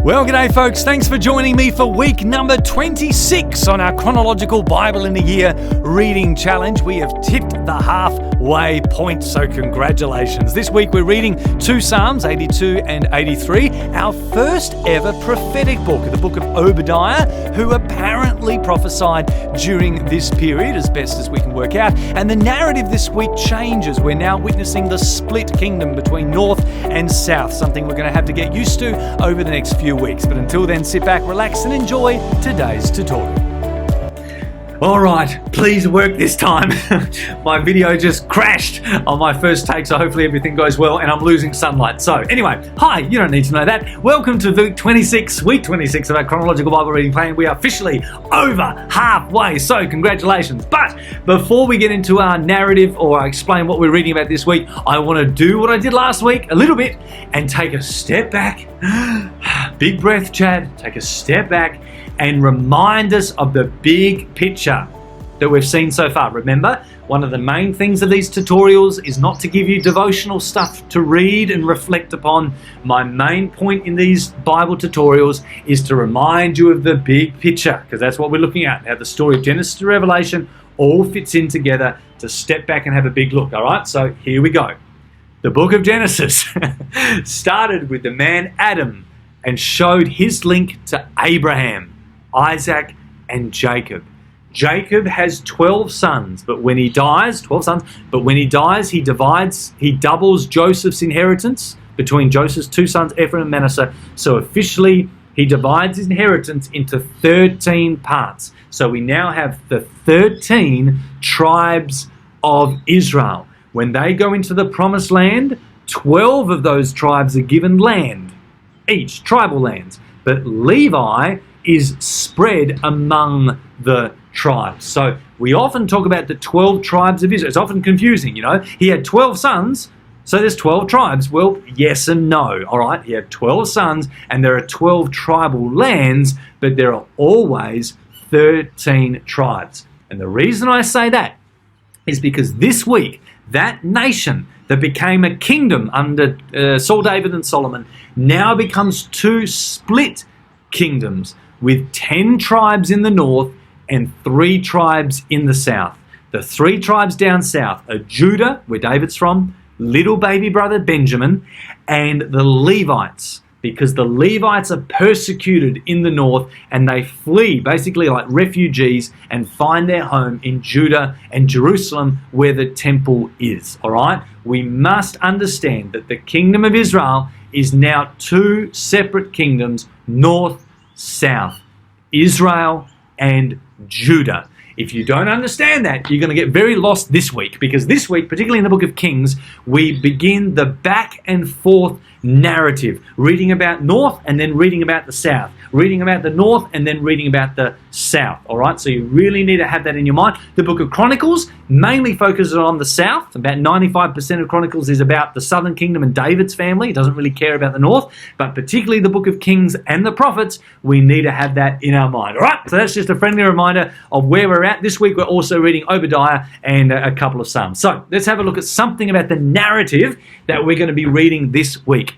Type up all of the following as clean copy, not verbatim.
Well, g'day folks, thanks for joining me for week number 26 on our Chronological Bible-in-a-Year reading challenge. We have tipped the halfway point, so congratulations. This week we're reading two Psalms, 82 and 83, our first ever prophetic book, the book of Obadiah, who apparently prophesied during this period as best as we can work out. And the narrative this week changes. We're now witnessing the split kingdom between North and South, something we're going to have to get used to over the next few weeks. But until then, sit back, relax, and enjoy today's tutorial. All right, please work this time. My video just crashed on my first take, so hopefully everything goes well, and I'm losing sunlight. So anyway, hi, you don't need to know that. Welcome to week 26 of our Chronological Bible reading plan. We are officially over halfway, so congratulations. But before we get into our narrative or I explain what we're reading about this week, I want to do what I did last week a little bit and take a step back. Big breath, Chad. Take a step back and remind us of the big picture that we've seen so far. Remember, one of the main things of these tutorials is not to give you devotional stuff to read and reflect upon. My main point in these Bible tutorials is to remind you of the big picture, because that's what we're looking at, how the story of Genesis to Revelation all fits in together, to step back and have a big look. All right, so here we go. The book of Genesis started with the man Adam and showed his link to Abraham, Isaac, and Jacob. Jacob has 12 sons, but when he dies, he doubles Joseph's inheritance between Joseph's two sons, Ephraim and Manasseh. So officially, he divides his inheritance into 13 parts. So we now have the 13 tribes of Israel. When they go into the promised land, 12 of those tribes are given land, each tribal lands. But Levi is spread among the tribes. So we often talk about the 12 tribes of Israel. It's often confusing, you know. He had 12 sons, so there's 12 tribes. Well, yes and no, all right? He had 12 sons, and there are 12 tribal lands, but there are always 13 tribes. And the reason I say that is because this week, that nation that became a kingdom under Saul, David, and Solomon now becomes two split kingdoms with 10 tribes in the north and 3 tribes in the south. The 3 tribes down south are Judah, where David's from, little baby brother Benjamin, and the Levites, because the Levites are persecuted in the north and they flee basically like refugees and find their home in Judah and Jerusalem where the temple is. All right? We must understand that the kingdom of Israel is now 2 separate kingdoms, north, south, Israel and Judah. If you don't understand that, you're going to get very lost this week, because this week, particularly in the book of Kings, we begin the back and forth narrative, reading about north and then reading about the south, reading about the north and then reading about the south. All right, so you really need to have that in your mind. The book of Chronicles mainly focuses on the south. About 95% of Chronicles is about the southern kingdom and David's family. It doesn't really care about the north, but particularly the book of Kings and the prophets, we need to have that in our mind. All right, so that's just a friendly reminder of where we're at. This week we're also reading Obadiah and a couple of Psalms. So let's have a look at something about the narrative that we're going to be reading this week.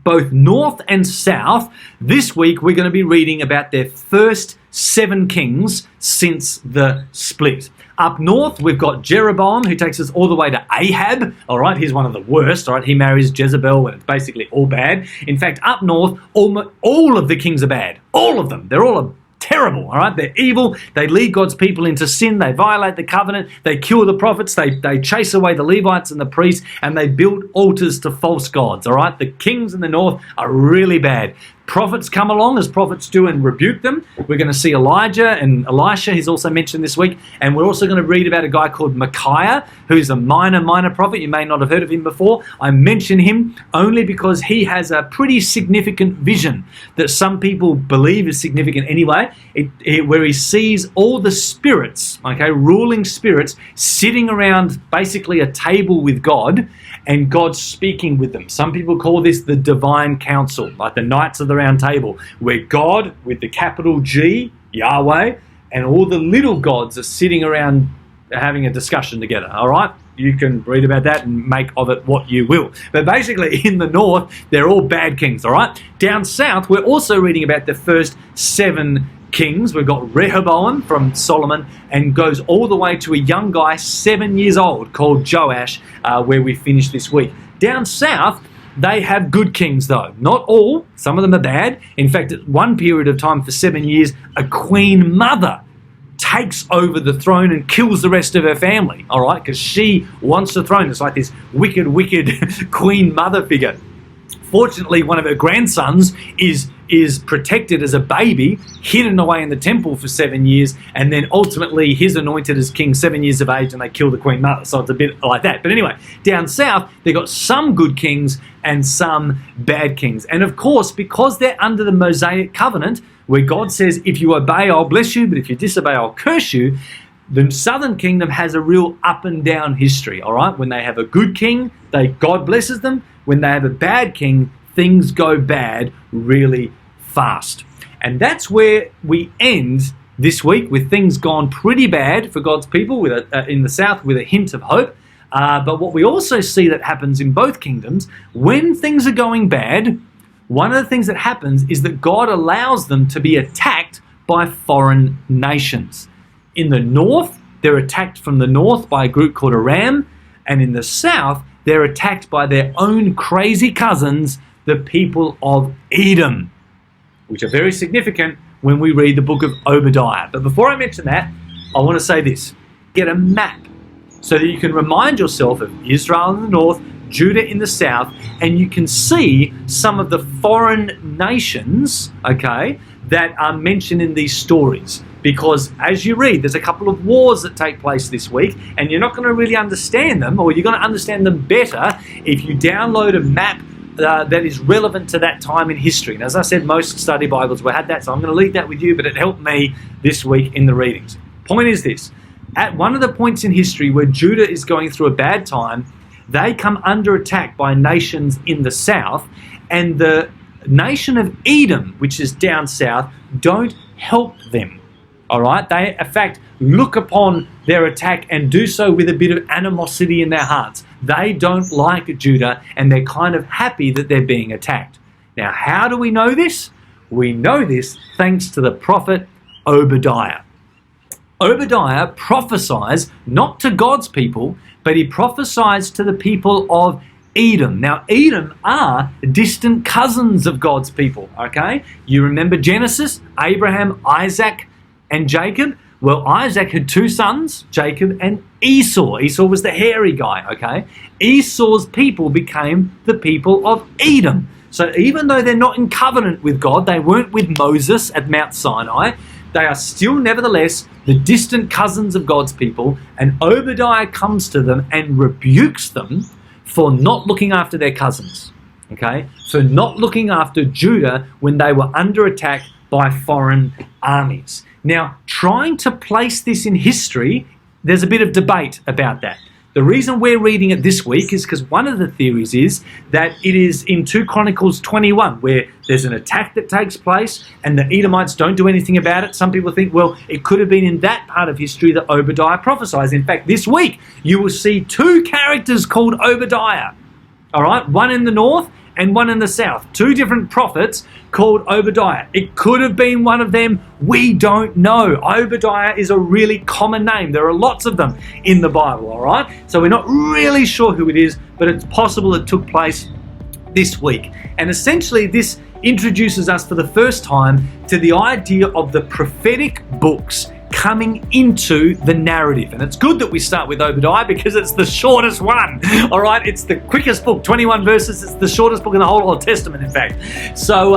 Both north and south, this week we're going to be reading about their first 7 kings since the split. Up north, we've got Jeroboam, who takes us all the way to Ahab. All right, he's one of the worst. All right, he marries Jezebel, and it's basically all bad. In fact, up north, all of the kings are bad. All of them. They're all terrible, all right? They're evil. They lead God's people into sin. They violate the covenant. They kill the prophets. They chase away the Levites and the priests, and they build altars to false gods, all right? The kings in the north are really bad. Prophets come along, as prophets do, and rebuke them. We're going to see Elijah and Elisha. He's also mentioned this week. And we're also going to read about a guy called Micaiah, who's a minor prophet. You may not have heard of him before. I mention him only because he has a pretty significant vision that some people believe is significant anyway, where he sees all the spirits, okay, ruling spirits, sitting around basically a table with God, and God speaking with them. Some people call this the divine council, like the Knights of the Round Table, where God, with the capital G, Yahweh, and all the little gods are sitting around having a discussion together, all right? You can read about that and make of it what you will. But basically, in the north, they're all bad kings, all right? Down south, we're also reading about the first 7 kings. We've got Rehoboam from Solomon, and goes all the way to a young guy 7 years old called Joash, where we finished this week. Down south, they have good kings though. Not all, some of them are bad. In fact, at one period of time for 7 years, a queen mother takes over the throne and kills the rest of her family, all right, because she wants the throne. It's like this wicked queen mother figure. Fortunately, one of her grandsons is protected as a baby, hidden away in the temple for 7 years, and then ultimately he's anointed as king 7 years of age, and they kill the queen mother. So it's a bit like that. But anyway, down south, they've got some good kings and some bad kings. And of course, because they're under the Mosaic covenant, where God says, if you obey, I'll bless you, but if you disobey, I'll curse you, the southern kingdom has a real up and down history, all right? When they have a good king, God blesses them. When they have a bad king, things go bad really fast. And that's where we end this week, with things gone pretty bad for God's people in the south, with a hint of hope. But what we also see that happens in both kingdoms, when things are going bad, one of the things that happens is that God allows them to be attacked by foreign nations. In the north, they're attacked from the north by a group called Aram, and in the south, they're attacked by their own crazy cousins, the people of Edom, which are very significant when we read the book of Obadiah. But before I mention that, I want to say this. Get a map so that you can remind yourself of Israel in the north, Judah in the south, and you can see some of the foreign nations, okay, that are mentioned in these stories. Because as you read, there's a couple of wars that take place this week, and you're not going to really understand them, or you're going to understand them better if you download a map that is relevant to that time in history. And as I said, most study Bibles will have that, so I'm going to leave that with you, but it helped me this week in the readings. Point is this. At one of the points in history where Judah is going through a bad time, they come under attack by nations in the south, and the nation of Edom, which is down south, don't help them. All right? They, in fact, look upon their attack and do so with a bit of animosity in their hearts. They don't like Judah, and they're kind of happy that they're being attacked. Now, how do we know this? We know this thanks to the prophet Obadiah. Obadiah prophesies not to God's people, but he prophesies to the people of Edom. Now, Edom are distant cousins of God's people, okay? You remember Genesis, Abraham, Isaac, and Jacob? Well, Isaac had 2 sons, Jacob and Esau. Esau was the hairy guy, okay? Esau's people became the people of Edom. So even though they're not in covenant with God, they weren't with Moses at Mount Sinai, they are still nevertheless the distant cousins of God's people, and Obadiah comes to them and rebukes them for not looking after their cousins, okay? For not looking after Judah when they were under attack by foreign armies. Now, trying to place this in history, there's a bit of debate about that. The reason we're reading it this week is because one of the theories is that it is in 2 Chronicles 21, where there's an attack that takes place and the Edomites don't do anything about it. Some people think, well, it could have been in that part of history that Obadiah prophesies. In fact, this week, you will see 2 characters called Obadiah. All right, one in the north and one in the south. 2 different prophets called Obadiah. It could have been one of them. We don't know. Obadiah is a really common name. There are lots of them in the Bible, all right? So we're not really sure who it is, but it's possible it took place this week. And essentially, this introduces us for the first time to the idea of the prophetic books coming into the narrative. And it's good that we start with Obadiah because it's the shortest one. All right, it's the quickest book, 21 verses. It's the shortest book in the whole Old Testament, in fact. So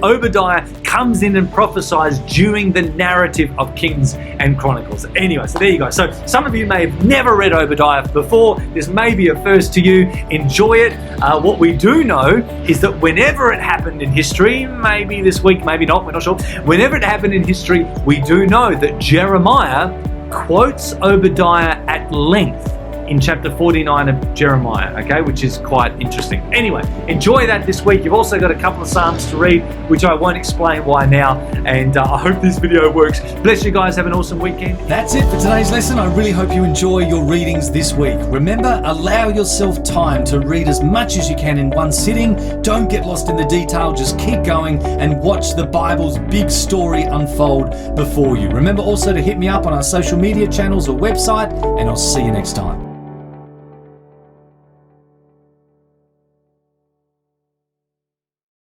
Obadiah comes in and prophesies during the narrative of Kings and Chronicles. Anyway, so there you go. So some of you may have never read Obadiah before. This may be a first to you. Enjoy it. What we do know is that whenever it happened in history, maybe this week, maybe not, we're not sure. Whenever it happened in history, we do know that Jeremiah quotes Obadiah at length in chapter 49 of Jeremiah, okay, which is quite interesting. Anyway, enjoy that this week. You've also got a couple of Psalms to read, which I won't explain why now, and I hope this video works. Bless you guys. Have an awesome weekend. That's it for today's lesson. I really hope you enjoy your readings this week. Remember, allow yourself time to read as much as you can in one sitting. Don't get lost in the detail. Just keep going and watch the Bible's big story unfold before you. Remember also to hit me up on our social media channels or website, and I'll see you next time.